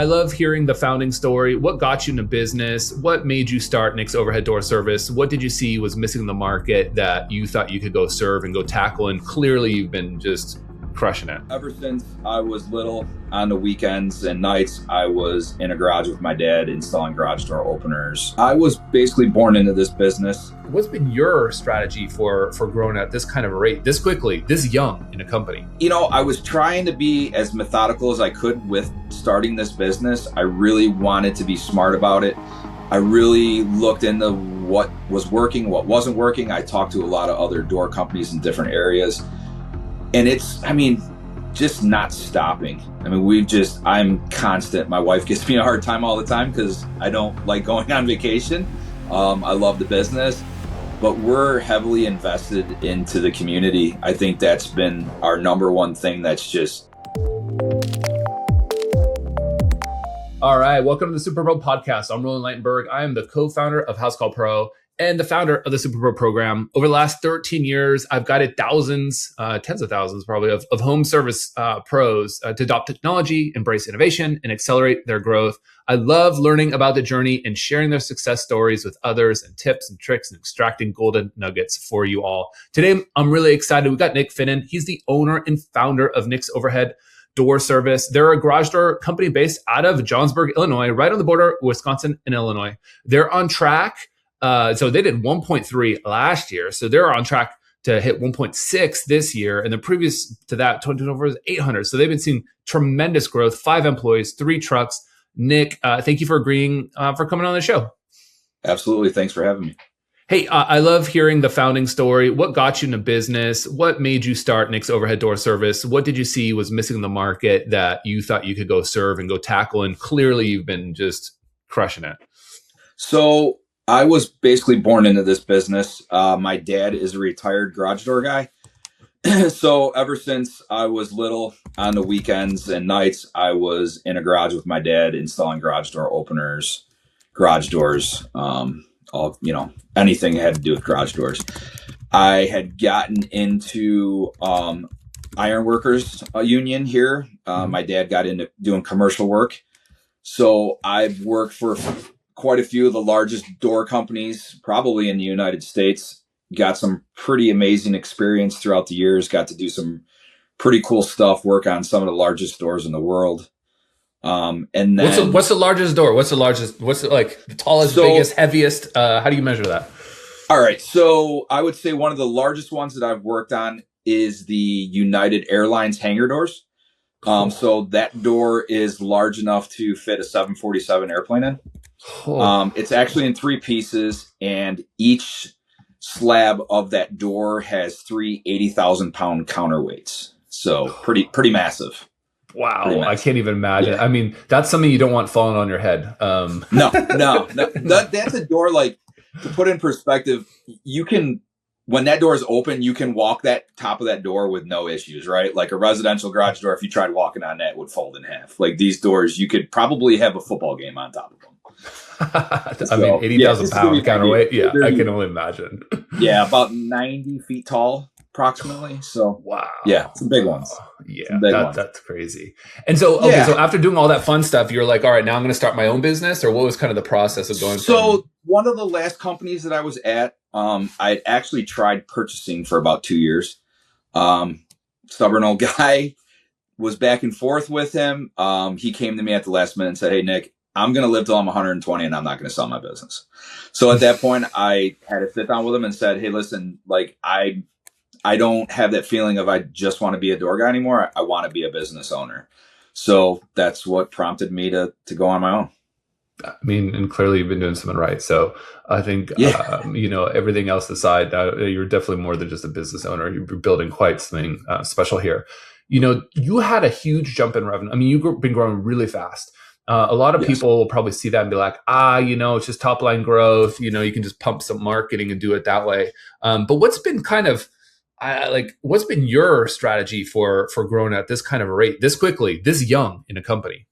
I love hearing the founding story. What got you into business? What made you start Nick's Overhead Door Service? What did you see was missing in the market that you thought you could go serve and go tackle? And clearly you've been just crushing it. Ever since I was little, on the weekends and nights, I was in a garage with my dad installing garage door openers. I was basically born into this business. What's been your strategy for growing at this kind of rate, this quickly, this young in a company? I was trying to be as methodical as I could with starting this business. I really wanted to be smart about it. I really looked into what was working, what wasn't working. I talked to a lot of other door companies in different areas. And just not stopping. I'm constant. My wife gives me a hard time all the time because I don't like going on vacation. I love the business, but we're heavily invested into the community. I think that's been our number one thing that's just... All right, welcome to the Superpro podcast. I'm Roland Ligtenberg. I am the co-founder of Housecall Pro and the founder of the Superpro program. Over the last 13 years, I've guided thousands, tens of thousands probably, of home service pros to adopt technology, embrace innovation, and accelerate their growth. I love learning about the journey and sharing their success stories with others and tips and tricks and extracting golden nuggets for you all. Today, I'm really excited. We've got Nick Finnen. He's the owner and founder of Nick's Overhead Door Service. They're a garage door company based out of Johnsburg, Illinois, right on the border of Wisconsin and Illinois. They're on track. So they did 1.3 last year. So they're on track to hit 1.6 this year. And the previous to that, 2024 was 800. So they've been seeing tremendous growth, 5 employees, 3 trucks. Nick, thank you for agreeing for coming on the show. Absolutely. Thanks for having me. Hey, I love hearing the founding story. What got you into business? What made you start Nick's Overhead Door Service? What did you see was missing in the market that you thought you could go serve and go tackle? And clearly you've been just crushing it. So I was basically born into this business. My dad is a retired garage door guy. So ever since I was little, on the weekends and nights, I was in a garage with my dad installing garage door openers, garage doors, anything that had to do with garage doors. I had gotten into Ironworkers Union here. My dad got into doing commercial work. So I've worked for quite a few of the largest door companies, probably in the United States. Got some pretty amazing experience throughout the years. Got to do some pretty cool stuff, work on some of the largest doors in the world. And then what's the largest door? What's the tallest, biggest, heaviest? How do you measure that? All right. So I would say one of the largest ones that I've worked on is the United Airlines hangar doors. Cool. So that door is large enough to fit a 747 airplane in. Oh. It's actually in 3 pieces, and each slab of that door has 3 80,000-pound counterweights. So pretty massive. Wow. Pretty massive. I can't even imagine. Yeah. That's something you don't want falling on your head. No. That's a door, to put in perspective, when that door is open, you can walk that top of that door with no issues, right? Like a residential garage door, if you tried walking on that, it would fold in half. Like these doors, you could probably have a football game on top of them. 80,000 pound counterweight. Yeah, I can only imagine. Yeah, about 90 feet tall, approximately. So, wow. Yeah, some big ones. Yeah, that's crazy. And so, so after doing all that fun stuff, you're like, all right, now I'm going to start my own business, or what was kind of the process of going? So one of the last companies that I was at, I'd actually tried purchasing for about 2 years. Stubborn old guy, was back and forth with him. He came to me at the last minute and said, "Hey, Nick, I'm going to live till I'm 120 and I'm not going to sell my business." So at that point, I had to sit down with him and said, "Hey, listen, I don't have that feeling of I just want to be a door guy anymore. I want to be a business owner." So that's what prompted me to go on my own. And clearly you've been doing something right. So I think, everything else aside, you're definitely more than just a business owner. You're building quite something special here. You had a huge jump in revenue. You've been growing really fast. A lot of people will probably see that and be like, it's just top line growth. You can just pump some marketing and do it that way. But what's been what's been your strategy for growing at this kind of a rate, this quickly, this young in a company?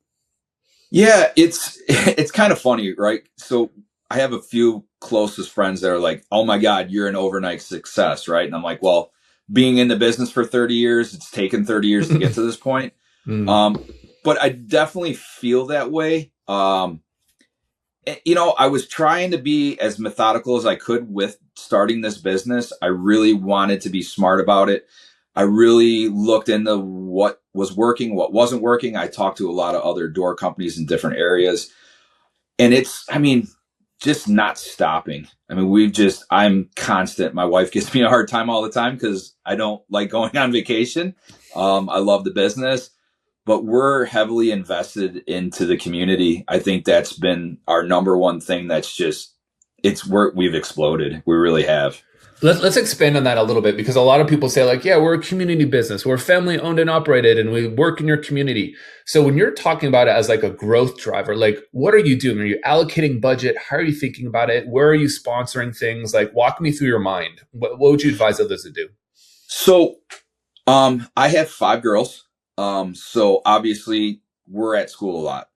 Yeah, it's kind of funny, right? So I have a few closest friends that are like, "Oh my God, you're an overnight success," right? And I'm like, well, being in the business for 30 years, it's taken 30 years to get to this point. but I definitely feel that way. I was trying to be as methodical as I could with starting this business. I really wanted to be smart about it. I really looked into what was working, what wasn't working. I talked to a lot of other door companies in different areas, and just not stopping. I'm constant. My wife gives me a hard time all the time because I don't like going on vacation. I love the business, but we're heavily invested into the community. I think that's been our number one thing. We've exploded. We really have. Let's expand on that a little bit, because a lot of people say like, yeah, we're a community business. We're family owned and operated, and we work in your community. So when you're talking about it as like a growth driver, like what are you doing? Are you allocating budget? How are you thinking about it? Where are you sponsoring things? Like walk me through your mind. What would you advise others to do? So I have 5 girls. So obviously we're at school a lot.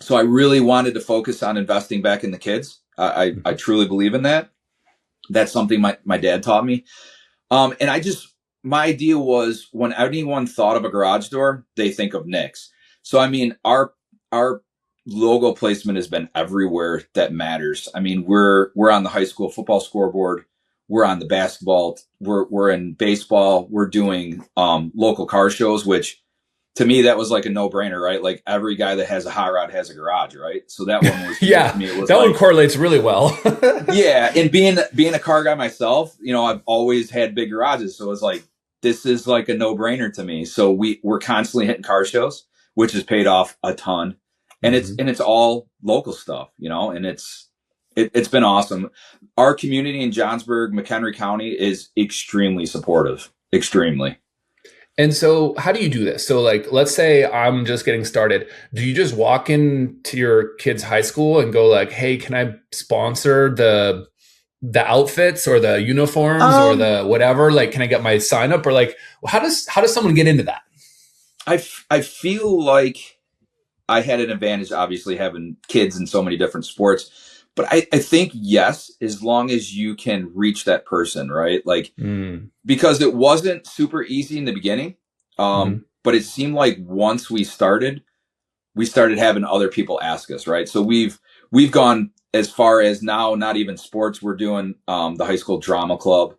So I really wanted to focus on investing back in the kids. I truly believe in that. That's something my dad taught me. My idea was when anyone thought of a garage door, they think of Nick's. So, our logo placement has been everywhere that matters. We're on the high school football scoreboard. We're on the basketball. We're in baseball. We're doing, local car shows, which to me, that was like a no-brainer, right? Like every guy that has a hot rod has a garage, right? So that one was yeah, to me. It was that one correlates really well. Yeah, and being a car guy myself, I've always had big garages, so it's like this is like a no-brainer to me. So we're constantly hitting car shows, which has paid off a ton, and it's all local stuff, and it's been awesome. Our community in Johnsburg, McHenry County is extremely supportive, extremely. And so how do you do this? So like, let's say I'm just getting started. Do you just walk into your kid's high school and go like, hey, can I sponsor the outfits or the uniforms or the whatever? Like, can I get my sign up? Or like, how does someone get into that? I feel like I had an advantage, obviously, having kids in so many different sports. But I think yes, as long as you can reach that person, right? Like, because it wasn't super easy in the beginning. But it seemed like once we started having other people ask us, right? So we've gone as far as now, not even sports. We're doing, the high school drama club.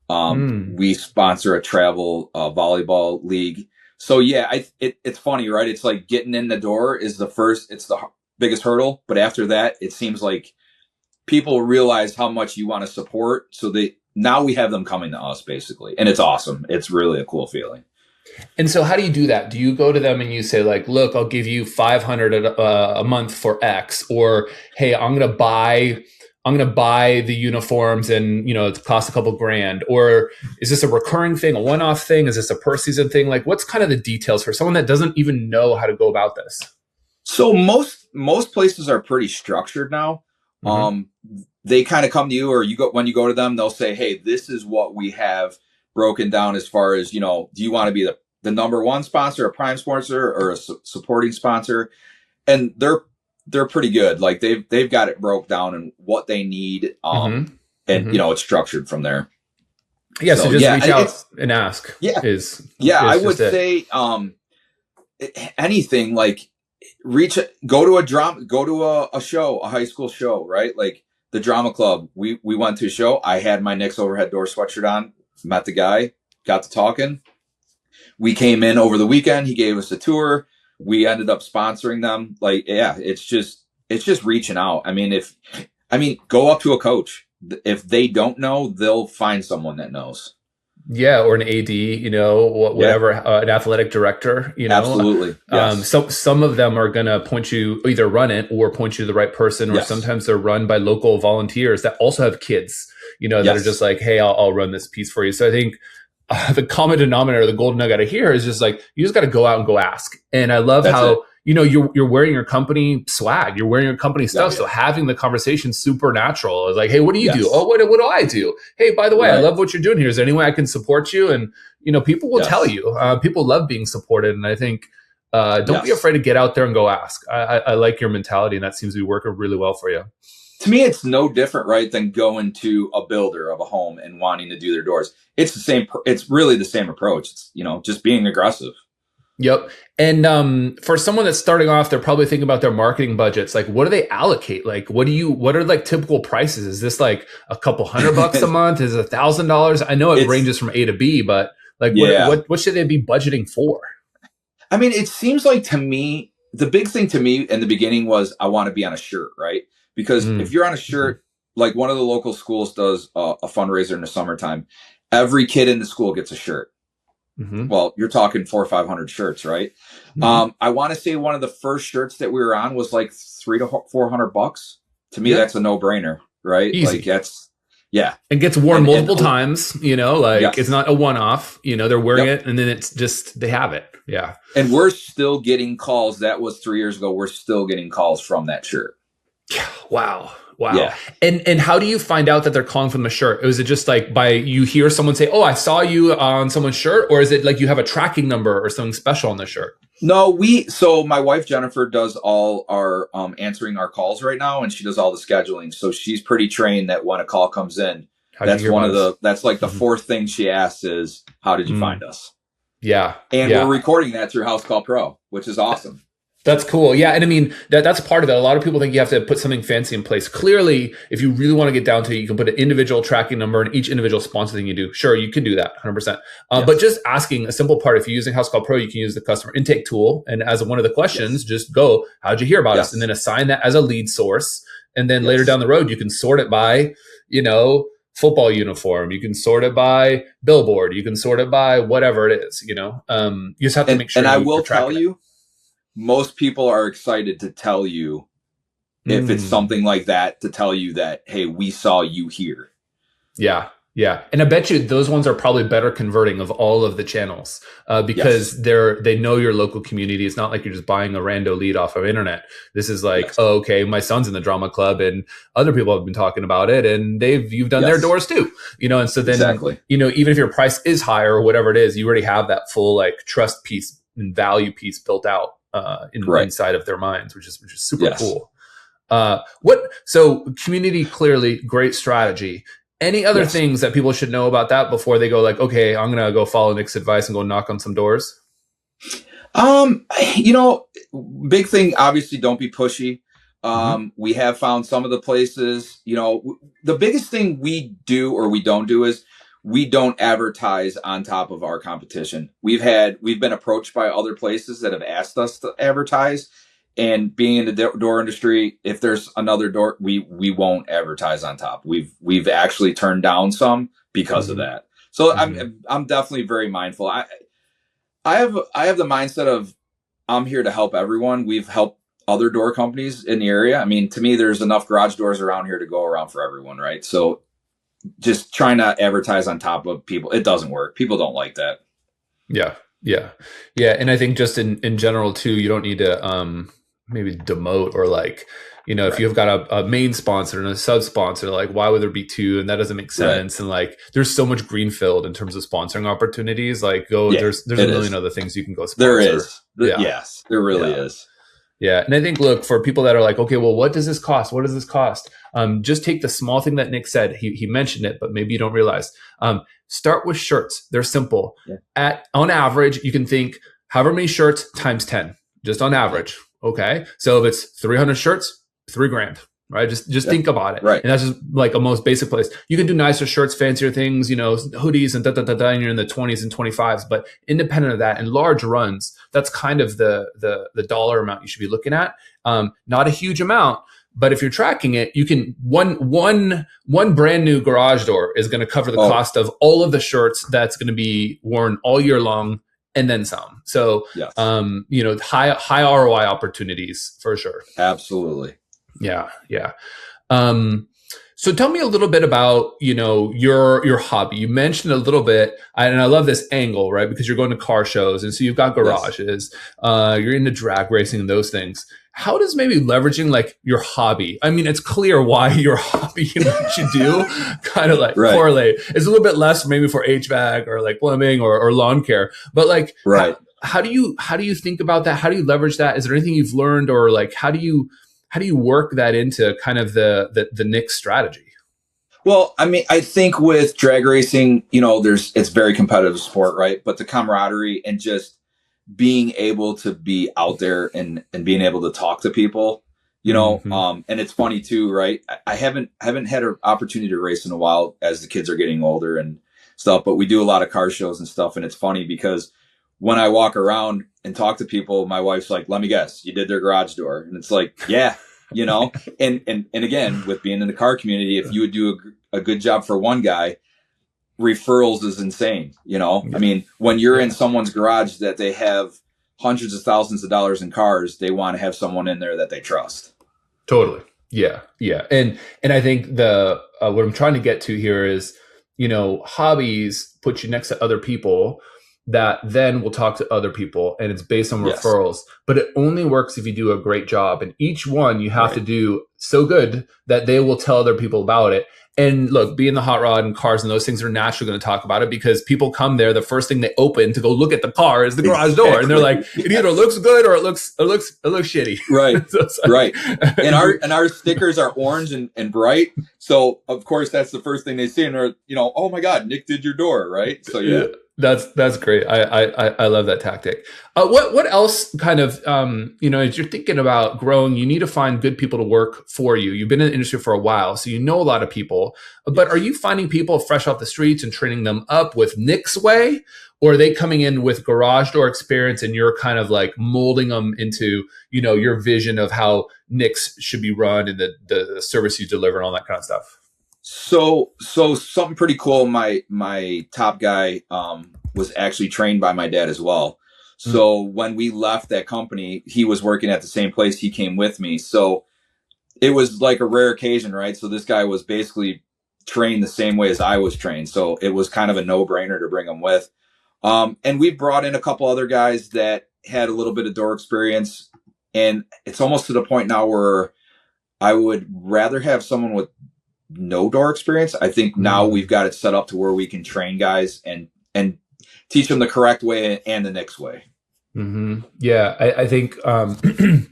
We sponsor a travel, volleyball league. So yeah, it's funny, right? It's like getting in the door is it's the biggest hurdle. But after that, it seems like people realize how much you want to support. So now we have them coming to us basically. And it's awesome. It's really a cool feeling. And so how do you do that? Do you go to them and you say like, look, I'll give you $500 a month for X, or, hey, I'm going to buy the uniforms and, it costs a couple grand? Or is this a recurring thing, a one-off thing? Is this a per season thing? Like what's kind of the details for someone that doesn't even know how to go about this? So most places are pretty structured now. They kind of come to you, or when you go to them, they'll say, hey, this is what we have broken down as far as, do you want to be the number one sponsor, a prime sponsor, or a supporting sponsor? And they're pretty good. Like they've got it broke down and what they need. And it's structured from there. Yeah. So just reach out and ask. Yeah. I would say, anything like, go to a show, a high school show, right? Like the drama club, we went to a show. I had my Nick's overhead door sweatshirt on, met the guy, got to talking. We came in over the weekend. He gave us a tour. We ended up sponsoring them. Like, yeah, it's just reaching out. Go up to a coach. If they don't know, they'll find someone that knows. Yeah, or an AD, whatever, an athletic director, Absolutely. Yes. Some of them are going to point you, either run it or point you to the right person, or sometimes they're run by local volunteers that also have kids, that are just like, hey, I'll run this piece for you. So I think the common denominator, the golden nugget here is just like, you just got to go out and go ask. And I love how, you're wearing your company swag, you're wearing your company stuff. So having the conversation super natural is like, hey, what do you do? Oh, what do I do? Hey, by the way, I love what you're doing here. Is there any way I can support you? And, people will tell you, people love being supported. And I think, don't be afraid to get out there and go ask. I like your mentality, and that seems to be working really well for you. To me, it's no different, right, than going to a builder of a home and wanting to do their doors. It's the same. It's really the same approach. It's, just being aggressive. Yep. And for someone that's starting off, they're probably thinking about their marketing budgets. Like, what do they allocate? Like, what are like typical prices? Is this like a couple $100 a month? Is it $1,000? I know it ranges from A to B, but like, what should they be budgeting for? I mean, it seems like to me, the big thing to me in the beginning was I want to be on a shirt, right? Because if you're on a shirt, like one of the local schools does a fundraiser in the summertime, every kid in the school gets a shirt. Well, you're talking 400 or 500 shirts, right? I want to say one of the first shirts that we were on was like $300 to $400. To me, that's a no-brainer, right? Easy. Like that's, It gets worn multiple times, it's not a one-off, they're wearing it and then it's just, they have it. Yeah. And we're still getting calls. That was 3 years ago. We're still getting calls from that shirt. Wow. Yeah. And how do you find out that they're calling from the shirt? Is it just like by you hear someone say, "Oh, I saw you on someone's shirt," or is it like you have a tracking number or something special on the shirt? No, so my wife Jennifer does all our answering our calls right now, and she does all the scheduling. So she's pretty trained that when a call comes in, that's like the fourth thing she asks is, "How did you find us?" Yeah. And we're recording that through Housecall Pro, which is awesome. That's cool. Yeah. And I mean, that's part of it. A lot of people think you have to put something fancy in place. Clearly, if you really want to get down to it, you can put an individual tracking number in each individual sponsor thing you do. Sure, you can do that 100%. But just asking a simple part, if you're using Housecall Pro, you can use the customer intake tool. And as one of the questions, just go, "How'd you hear about us?" And then assign that as a lead source. And then later down the road, you can sort it by, football uniform. You can sort it by billboard. You can sort it by whatever it is, you just have to make sure. And I will tell you, most people are excited to tell you if it's something like that, to tell you that, hey, we saw you here. Yeah. Yeah. And I bet you those ones are probably better converting of all of the channels because they know your local community. It's not like you're just buying a rando lead off of internet. This is like, oh, okay, my son's in the drama club and other people have been talking about it and you've done their doors too, and so then, even if your price is higher or whatever it is, you already have that full like trust piece and value piece built out inside of their minds, which is super cool. So community, clearly great strategy. Any other things that people should know about that before they go like, okay, I'm going to go follow Nick's advice and go knock on some doors? Big thing, obviously don't be pushy. We have found some of the places, the biggest thing we do or we don't do is we don't advertise on top of our competition. We've been approached by other places that have asked us to advertise, and being in the door industry, if there's another door, we won't advertise on top. We've actually turned down some because of that. So I'm definitely very mindful. I have the mindset of I'm here to help everyone. We've helped other door companies in the area. I mean, to me, there's enough garage doors around here to go around for everyone, right? So just trying to advertise on top of people, it doesn't work. People don't like that. Yeah. And I think just in general too, you don't need to maybe demote or like, if you've got a main sponsor and a sub sponsor, like why would there be two? And that doesn't make sense. And like, there's so much greenfield in terms of sponsoring opportunities. Like there's a million other things you can go sponsor. There is. Yes, there really is. Yeah. And I think, look, for people that are like, okay, well, what does this cost? What does this cost? Just take the small thing that Nick said. He mentioned it, but maybe you don't realize. Start with shirts. They're simple. On average, you can think however many shirts times 10, just on average. Okay. So if it's 300 shirts, $3,000, right? Just think about it. Right. And that's just like a most basic place. You can do nicer shirts, fancier things, hoodies and and you're in the 20s and 25s, but independent of that, in large runs, that's kind of the dollar amount you should be looking at. Not a huge amount, but if you're tracking it, you can one brand new garage door is going to cover the cost of all of the shirts that's going to be worn all year long. And then some. So, high ROI opportunities for sure. Absolutely. Yeah. So tell me a little bit about, your hobby. You mentioned a little bit, and I love this angle, right? Because you're going to car shows. And so you've got garages, you're into drag racing and those things. How does maybe leveraging like your hobby? I mean, it's clear why your hobby and what you do kind of like correlate. It's a little bit less maybe for HVAC or like plumbing or lawn care, but like, how do you think about that? How do you leverage that? Is there anything you've learned, or like, how do you work that into kind of the Nick strategy? Well, I mean, I think with drag racing, it's very competitive sport, right? But the camaraderie and just being able to be out there and being able to talk to people, you know. And it's funny too, right? I haven't had an opportunity to race in a while as the kids are getting older and stuff, but we do a lot of car shows and stuff. And it's funny because when I walk around and talk to people, my wife's like, let me guess, you did their garage door. And it's like, yeah, you know, and again, with being in the car community, if you would do a good job for one guy, referrals is insane. You know, I mean, when you're in someone's garage that they have hundreds of thousands of dollars in cars, they want to have someone in there that they trust. Totally. Yeah. Yeah. And I think the, what I'm trying to get to here is, you know, hobbies put you next to other people that then will talk to other people, and it's based on referrals, but it only works if you do a great job. And each one you have to do so good that they will tell other people about it. And look, being the hot rod and cars and those things are naturally going to talk about it because people come there. The first thing they open to go look at the car is the garage door, and they're like, it either looks good or it looks shitty. Right, right. And our stickers are orange and bright, so of course that's the first thing they see, and they're, you know, oh my God, Nick did your door, right? So yeah. That's great. I love that tactic. What else kind of, you know, as you're thinking about growing, you need to find good people to work for you. You've been in the industry for a while, so you know a lot of people, but are you finding people fresh off the streets and training them up with Nick's way? Or are they coming in with garage door experience and you're kind of like molding them into, you know, your vision of how Nick's should be run and the service you deliver and all that kind of stuff? So something pretty cool. My top guy was actually trained by my dad as well. So when we left that company, he was working at the same place. He came with me. So it was like a rare occasion, right? So this guy was basically trained the same way as I was trained. So it was kind of a no-brainer to bring him with. And we brought in a couple other guys that had a little bit of door experience. And it's almost to the point now where I would rather have someone with no door experience. I think now we've got it set up to where we can train guys and teach them the correct way and the next way. Yeah, I think a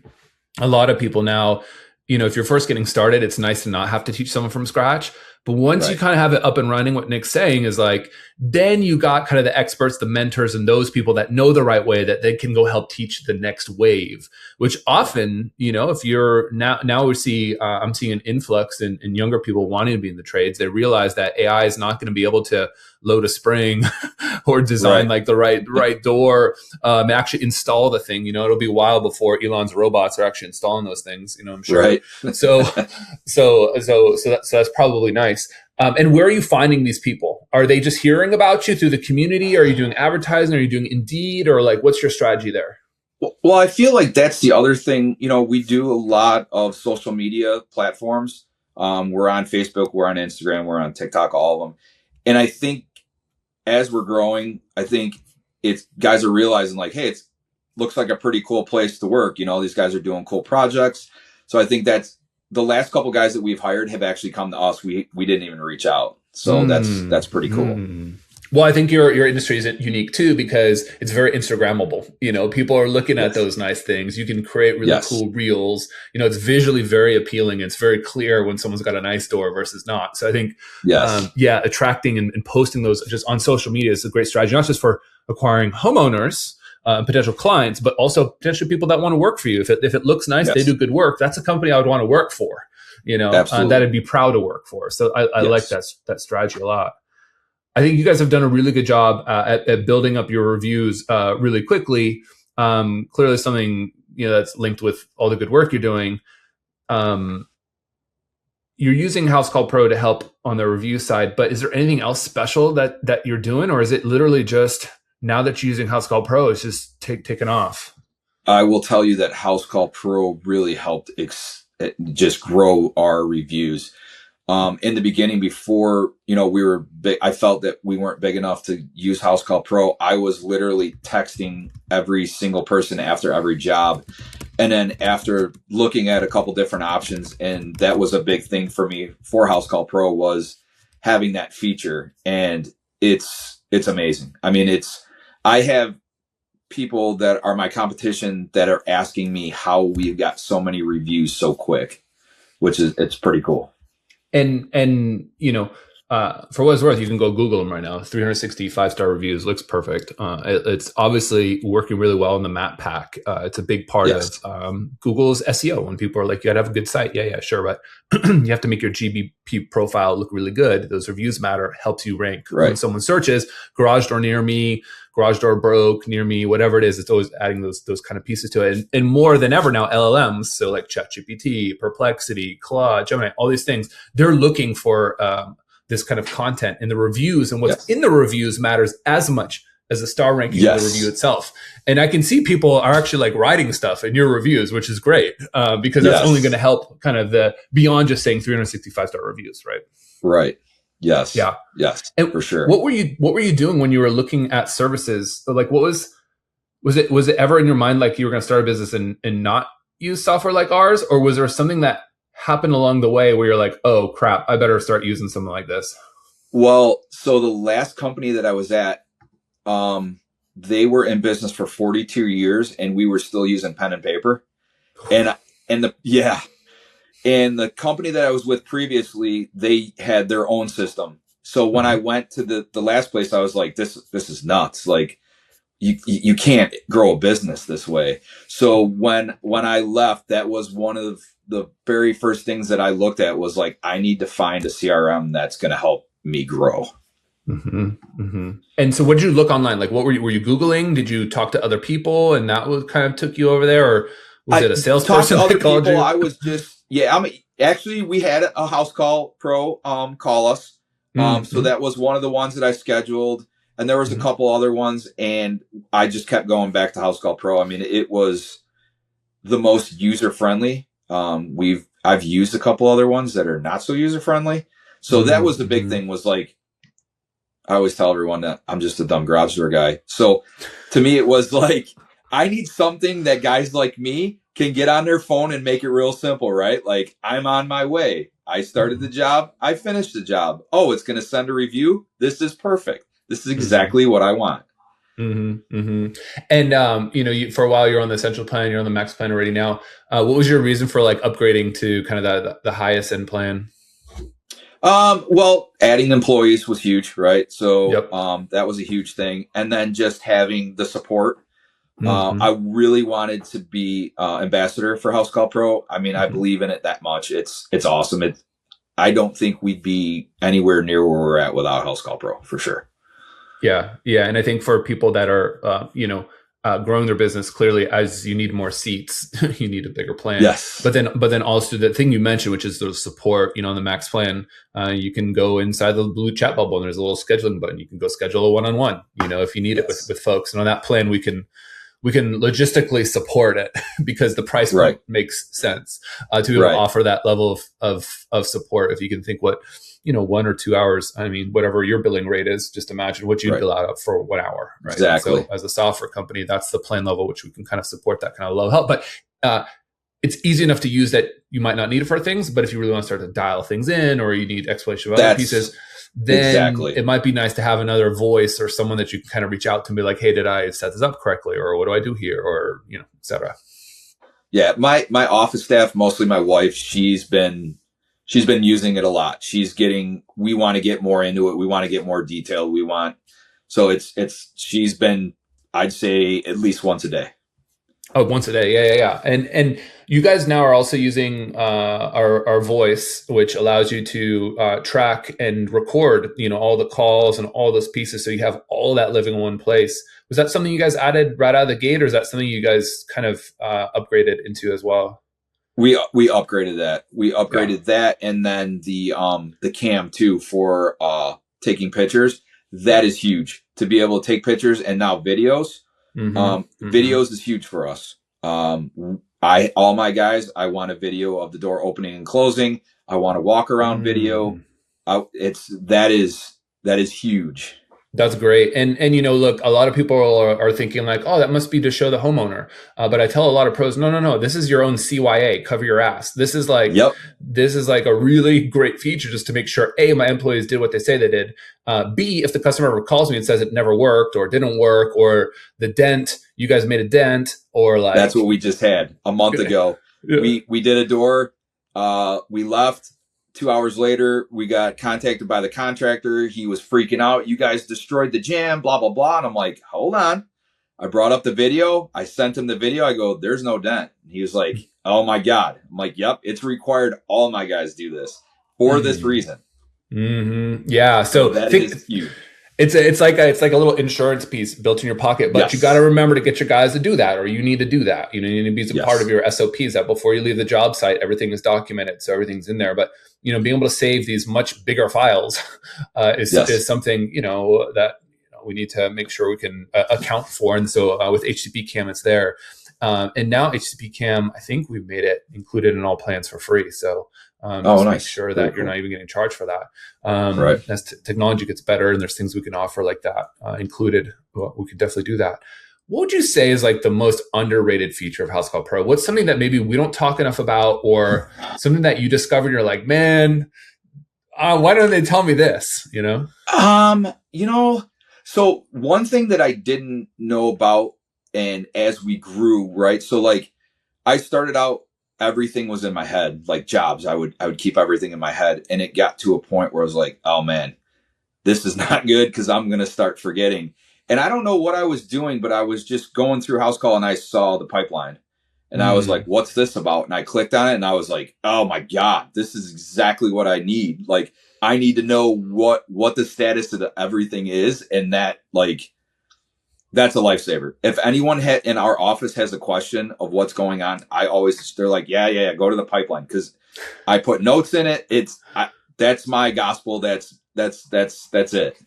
lot of people now, you know, if you're first getting started, it's nice to not have to teach someone from scratch. But once you kind of have it up and running, what Nick's saying is like, then you got kind of the experts, the mentors, and those people that know the right way that they can go help teach the next wave, which often, you know, if you're now we see, I'm seeing an influx in younger people wanting to be in the trades. They realize that AI is not going to be able to load a spring or design like the right door, actually install the thing. You know, it'll be a while before Elon's robots are actually installing those things, you know, I'm sure. So that's probably nice. And where are you finding these people? Are they just hearing about you through the community? Are you doing advertising? Are you doing Indeed? Or like, what's your strategy there? Well, I feel like that's the other thing. You know, we do a lot of social media platforms. We're on Facebook, we're on Instagram, we're on TikTok, all of them. And I think as we're growing, I think it's guys are realizing like, hey, it looks like a pretty cool place to work. You know, these guys are doing cool projects. So I think that's the last couple guys that we've hired have actually come to us. We didn't even reach out. So that's pretty cool. Well, I think your industry is unique too, because it's very Instagrammable. You know, people are looking at those nice things. You can create really cool reels. You know, it's visually very appealing. It's very clear when someone's got a nice door versus not. So I think, attracting and posting those just on social media is a great strategy, not just for acquiring homeowners, potential clients, but also potentially people that want to work for you. If it looks nice, they do good work. That's a company I would want to work for, you know, that I'd be proud to work for. So I like that strategy a lot. I think you guys have done a really good job at building up your reviews really quickly. Clearly something, you know, that's linked with all the good work you're doing. You're using Housecall Pro to help on the review side, but is there anything else special that you're doing? Or is it literally just now that you're using Housecall Pro, it's just taken off? I will tell you that Housecall Pro really helped just grow our reviews. In the beginning, before, you know, we were big, I felt that we weren't big enough to use Housecall Pro. I was literally texting every single person after every job. And then after looking at a couple different options, and that was a big thing for me for Housecall Pro, was having that feature. And it's amazing. I mean, I have people that are my competition that are asking me how we got so many reviews so quick, it's pretty cool. And, you know, For what it's worth, you can go Google them right now. 360 5-star reviews, looks perfect. It's obviously working really well in the map pack. It's a big part Yes. of Google's SEO. When people are like, you gotta have a good site. Yeah, sure. But you have to make your GBP profile look really good. Those reviews matter, helps you rank. Right. When someone searches garage door near me, garage door broke near me, whatever it is, it's always adding those kind of pieces to it. And more than ever now, LLMs, so like ChatGPT, Perplexity, Claude, Gemini, all these things, they're looking for this kind of content in the reviews, and what's in the reviews matters as much as the star ranking of the review itself. And I can see people are actually like writing stuff in your reviews, which is great, because that's only going to help kind of the beyond just saying 365-star reviews, right? Right. Yes. Yeah. Yes. And for sure. What were you doing when you were looking at services? Like, what was it ever in your mind like you were going to start a business and not use software like ours, or was there something that happened along the way where you're like, oh crap, I better start using something like this? Well, so the last company that I was at, they were in business for 42 years and we were still using pen and paper. And the company that I was with previously, they had their own system. So when I went to the last place, I was like, this is nuts. Like you can't grow a business this way. So when I left, that was one of the very first things that I looked at was like, I need to find a CRM that's going to help me grow. Mm-hmm, mm-hmm. And so what did you look online? Like, what were you Googling? Did you talk to other people and that was kind of took you over there? Or was it a salesperson? Talked to other people. I was just, actually we had a Housecall Pro, call us. So that was one of the ones that I scheduled, and there was a couple other ones, and I just kept going back to Housecall Pro. I mean, it was the most user-friendly. I've used a couple other ones that are not so user-friendly. So that was the big thing, was like, I always tell everyone that I'm just a dumb garage door guy. So to me, it was like, I need something that guys like me can get on their phone and make it real simple, right? Like, I'm on my way. I started the job. I finished the job. Oh, it's going to send a review. This is perfect. This is exactly what I want. Mm-hmm, mm-hmm. And, for a while you're on the Essential plan, you're on the Max plan already now. What was your reason for like upgrading to kind of the highest end plan? Well, adding employees was huge, right? So, that was a huge thing. And then just having the support. I really wanted to be, ambassador for Housecall Pro. I mean, I believe in it that much. It's awesome. I don't think we'd be anywhere near where we're at without Housecall Pro, for sure. Yeah. Yeah. And I think for people that are, growing their business, clearly, as you need more seats, you need a bigger plan. Yes. But then also the thing you mentioned, which is the support, on the Max plan, you can go inside the blue chat bubble and there's a little scheduling button. You can go schedule a one-on-one, if you need it with folks. And on that plan, we can logistically support it because the price point makes sense to be able to offer that level of support. If you can think what, 1 or 2 hours, I mean, whatever your billing rate is, just imagine what you'd bill out for 1 hour. Right? Exactly. So as a software company, that's the plan level, which we can kind of support that kind of low help. But it's easy enough to use that you might not need it for things. But if you really want to start to dial things in, or you need explanation of other pieces, then it might be nice to have another voice or someone that you can kind of reach out to and be like, hey, did I set this up correctly? Or what do I do here? Or, et cetera. Yeah. My office staff, mostly my wife, she's been using it a lot. We want to get more into it. We want to get more detailed. She's been, I'd say, at least once a day. Oh, once a day. Yeah. And you guys now are also using our voice, which allows you to track and record, all the calls and all those pieces. So you have all that living in one place. Was that something you guys added right out of the gate, or is that something you guys kind of upgraded into as well? We upgraded that. We upgraded that, and then the cam too for taking pictures. That is huge, to be able to take pictures and now videos. Videos is huge for us. All my guys, I want a video of the door opening and closing. I want a walk around video. That is huge. That's great. And look, a lot of people are thinking like, oh, that must be to show the homeowner. But I tell a lot of pros, no. This is your own CYA, cover your ass. This is like a really great feature just to make sure, A, my employees did what they say they did. B, if the customer ever calls me and says it never worked or didn't work, or the dent, you guys made a dent, or like. That's what we just had a month ago. Yeah. We did a door. We left. 2 hours later, we got contacted by the contractor. He was freaking out. You guys destroyed the jam, blah, blah, blah. And I'm like, hold on. I brought up the video. I sent him the video. I go, there's no dent. And he was like, oh my God. I'm like, yep, it's required. All my guys do this for this reason. Mm-hmm. Yeah. So that is huge. It's like a little insurance piece built in your pocket, but you got to remember to get your guys to do that, or you need to do that. You need to be a part of your SOPs that before you leave the job site, everything is documented. So everything's in there, but being able to save these much bigger files is something, that we need to make sure we can account for. And so with HTTP Cam, it's there. And now HTTP Cam, I think we've made it included in all plans for free. So nice. Make sure that you're not even getting charged for that. Right. As technology gets better and there's things we can offer like that included, we could definitely do that. What would you say is like the most underrated feature of Housecall Pro? What's something that maybe we don't talk enough about, or something that you discovered, you're like, man, why don't they tell me this? So one thing that I didn't know about, and as we grew, right? So like I started out, everything was in my head, like jobs. I would keep everything in my head. And it got to a point where I was like, oh man, this is not good, because I'm going to start forgetting. And I don't know what I was doing, but I was just going through Housecall and I saw the pipeline and I was like, what's this about? And I clicked on it and I was like, oh my God, this is exactly what I need. Like, I need to know what the status of everything is. And that, like, that's a lifesaver. If anyone in our office has a question of what's going on, they're like, yeah, go to the pipeline, because I put notes in it. That's my gospel. That's it.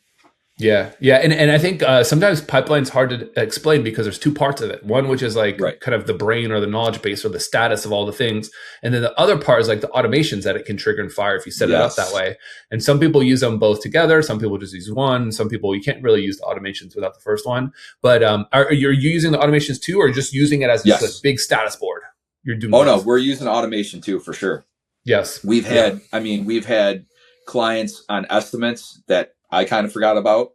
Yeah. And I think sometimes pipeline's hard to explain because there's two parts of it. One, which is like kind of the brain or the knowledge base or the status of all the things. And then the other part is like the automations that it can trigger and fire if you set it up that way. And some people use them both together. Some people just use one. Some people, you can't really use the automations without the first one. But are you using the automations too, or just using it as just a big status board? You're doing no, we're using automation too, for sure. Yes. We've had clients on estimates that I kind of forgot about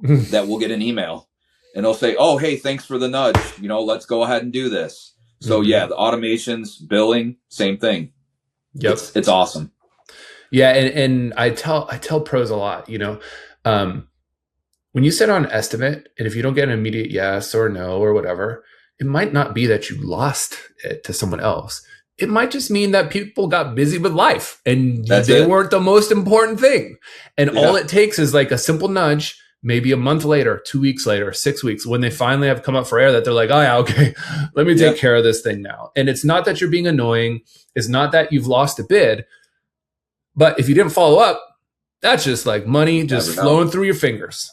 that will get an email and they'll say, oh, hey, thanks for the nudge. Let's go ahead and do this. So the automations, billing, same thing. Yep. It's awesome. Yeah. And I tell pros a lot, when you set on an estimate, and if you don't get an immediate yes or no or whatever, it might not be that you lost it to someone else. It might just mean that people got busy with life and they weren't the most important thing. And all it takes is like a simple nudge, maybe a month later, 2 weeks later, 6 weeks, when they finally have come up for air, that they're like, oh yeah, okay, let me take care of this thing now. And it's not that you're being annoying. It's not that you've lost a bid, but if you didn't follow up, that's just like money just flowing through your fingers.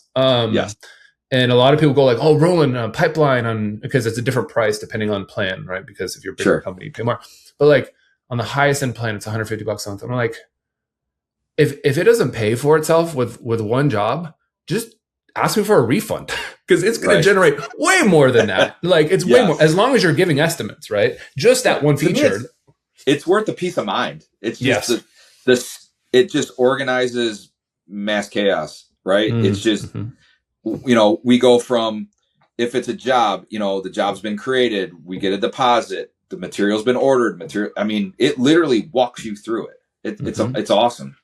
And a lot of people go like, oh, Roland, pipeline because it's a different price depending on plan, right? Because if you're a bigger company, you pay more. But like on the highest end plan, it's $150 a month. I'm like, if it doesn't pay for itself with one job, just ask me for a refund, because it's going to generate way more than that. Like it's way more, as long as you're giving estimates, right? Just that one feature. It's worth the peace of mind. It's just it just organizes mass chaos, right? It's just, we go from, if it's a job, the job's been created, we get a deposit, the material's been ordered, it literally walks you through it. It's awesome.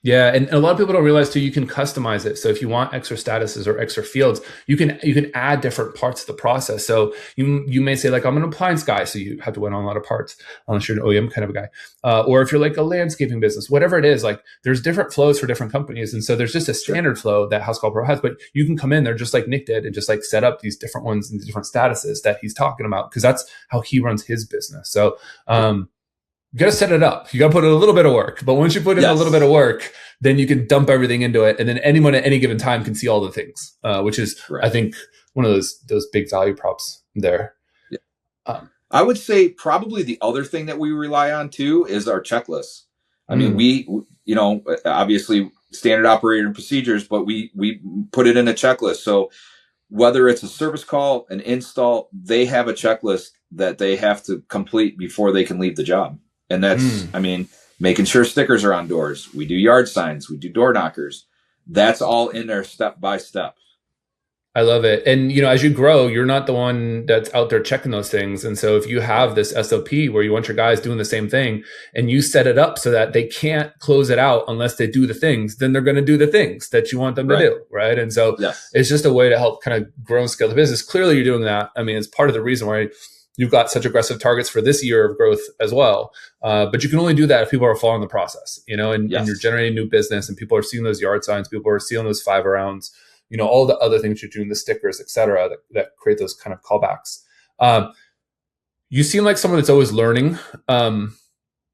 Yeah, and a lot of people don't realize too, you can customize it. So if you want extra statuses or extra fields, you can add different parts of the process. So you may say like, I'm an appliance guy, so you have to win on a lot of parts unless you're an OEM kind of a guy. Or if you're like a landscaping business, whatever it is, like there's different flows for different companies. And so there's just a standard flow that Housecall Pro has, but you can come in there just like Nick did and just like set up these different ones and different statuses that he's talking about, because that's how he runs his business. So you got to set it up. You got to put in a little bit of work. But once you put in a little bit of work, then you can dump everything into it. And then anyone at any given time can see all the things, which is, I think, one of those big value props there. Yeah. I would say probably the other thing that we rely on, too, is our checklists. I mean, we obviously standard operating procedures, but we put it in a checklist. So whether it's a service call, an install, they have a checklist that they have to complete before they can leave the job. And that's, making sure stickers are on doors. We do yard signs. We do door knockers. That's all in there step by step. I love it. And, as you grow, you're not the one that's out there checking those things. And so if you have this SOP where you want your guys doing the same thing and you set it up so that they can't close it out unless they do the things, then they're going to do the things that you want them to do. Right. And so it's just a way to help kind of grow and scale the business. Clearly you're doing that. I mean, it's part of the reason why you've got such aggressive targets for this year of growth as well. But you can only do that if people are following the process, and you're generating new business and people are seeing those yard signs, people are seeing those 5 rounds, all the other things you're doing, the stickers, et cetera, that create those kind of callbacks. You seem like someone that's always learning.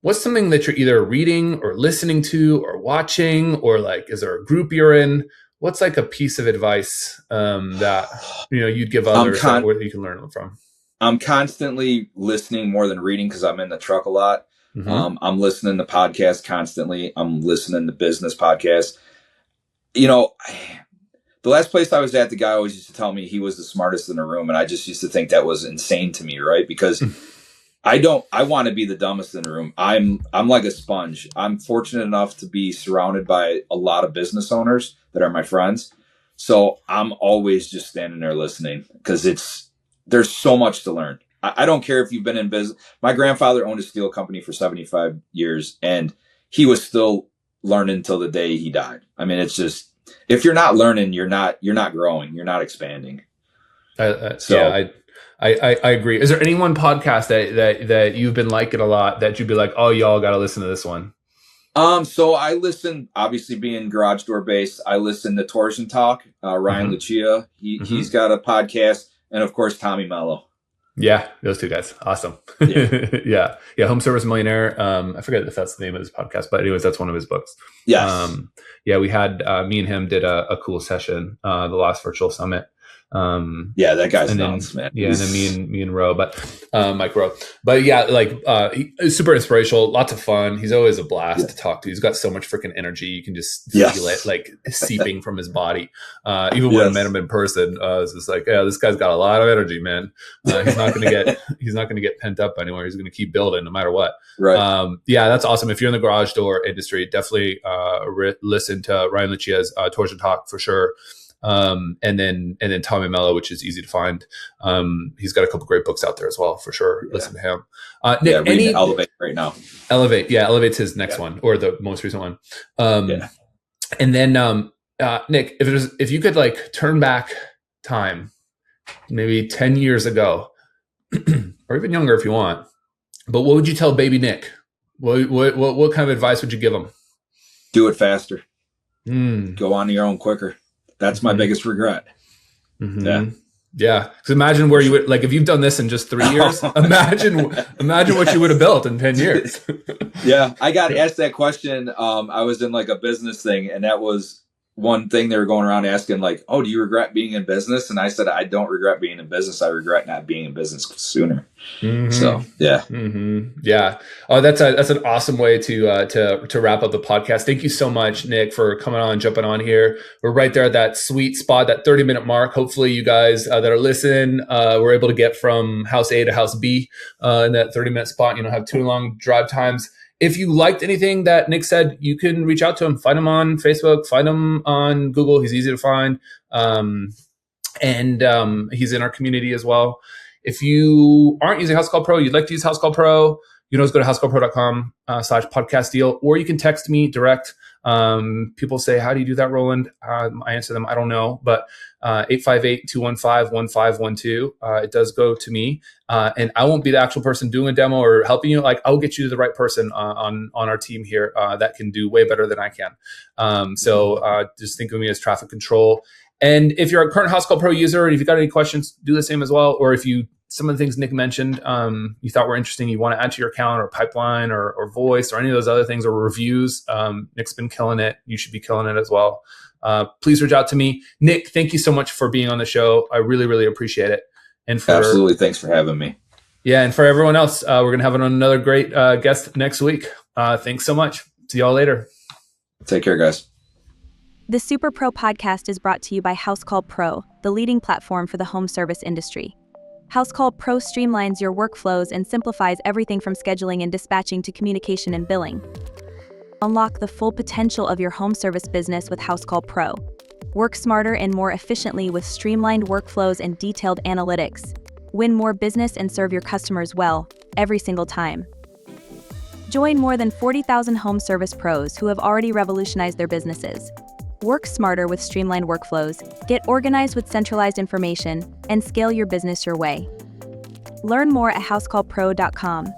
What's something that you're either reading or listening to or watching, or like, is there a group you're in? What's like a piece of advice that, you'd give others that you can learn from? I'm constantly listening more than reading because I'm in the truck a lot. Mm-hmm. I'm listening to podcasts constantly. I'm listening to business podcasts. The last place I was at, the guy always used to tell me he was the smartest in the room. And I just used to think that was insane to me, right? Because I want to be the dumbest in the room. I'm like a sponge. I'm fortunate enough to be surrounded by a lot of business owners that are my friends. So I'm always just standing there listening because there's so much to learn. I don't care if you've been in business. My grandfather owned a steel company for 75 years and he was still learning until the day he died. I mean, it's just, if you're not learning, you're not growing, you're not expanding. I agree. Is there any one podcast that you've been liking a lot that you'd be like, oh, y'all got to listen to this one? So I listen, obviously being garage door based, I listen to Torsion Talk, Ryan Lucia. He's got a podcast, and of course, Tommy Mello. Yeah, those two guys. Awesome. Yeah. Yeah. Home Service Millionaire. I forget if that's the name of his podcast, but anyways, that's one of his books. Yes. We had, me and him did a cool session, the last virtual summit. That guy's nuts, man. Yeah. And then me and Ro, Mike Rowe, but he's super inspirational, lots of fun. He's always a blast to talk to. He's got so much freaking energy. You can just feel it like seeping from his body. Even when I met him in person, it's just like, this guy's got a lot of energy, man. He's not going to get pent up anywhere. He's going to keep building no matter what. Right. That's awesome. If you're in the garage door industry, definitely, listen to Ryan Lucia's, Torsion Talk for sure. And then Tommy Mello, which is easy to find. He's got a couple great books out there as well, for sure. Yeah. Listen to him. Nick, reading Elevate right now. Elevate's his next one, or the most recent one. And then, Nick, if you could like turn back time, maybe 10 years ago, or even younger if you want, but what would you tell baby Nick? What kind of advice would you give him? Do it faster. Go on your own quicker. That's my biggest regret. Mm-hmm. Yeah. Because imagine where you would, like, if you've done this in just 3 years, imagine what you would have built in 10 years. Yeah. I got asked that question. I was in like a business thing, and that was one thing they were going around asking, like, oh, do you regret being in business? And I said, I don't regret being in business. I regret not being in business sooner. Mm-hmm. So, yeah. Mm-hmm. Yeah. Oh, that's an awesome way to wrap up the podcast. Thank you so much, Nick, for coming on, jumping on here. We're right there at that sweet spot, that 30-minute mark. Hopefully you guys that are listening, were able to get from house A to house B in that 30-minute spot. You don't have too long drive times. If you liked anything that Nick said, you can reach out to him. Find him on Facebook. Find him on Google. He's easy to find. And he's in our community as well. If you aren't using Housecall Pro, you'd like to use Housecall Pro, you can always go to housecallpro.com/podcast deal, or you can text me direct. People say, how do you do that, Roland? I answer them, I don't know, but 858-215-1512. It does go to me. And I won't be the actual person doing a demo or helping you. Like, I'll get you to the right person on our team here that can do way better than I can. So just think of me as traffic control. And if you're a current Housecall Pro user, and if you've got any questions, do the same as well. Or if some of the things Nick mentioned, you thought were interesting, you want to add to your account, or pipeline, or voice, or any of those other things, or reviews, Nick's been killing it. You should be killing it as well. Please reach out to me. Nick, thank you so much for being on the show. I really, really appreciate it. And absolutely, thanks for having me. Yeah, and for everyone else, we're going to have another great guest next week. Thanks so much. See y'all later. Take care, guys. The Superpro podcast is brought to you by Housecall Pro, the leading platform for the home service industry. Housecall Pro streamlines your workflows and simplifies everything from scheduling and dispatching to communication and billing. Unlock the full potential of your home service business with Housecall Pro. Work smarter and more efficiently with streamlined workflows and detailed analytics. Win more business and serve your customers well, every single time. Join more than 40,000 home service pros who have already revolutionized their businesses. Work smarter with streamlined workflows, get organized with centralized information, and scale your business your way. Learn more at housecallpro.com.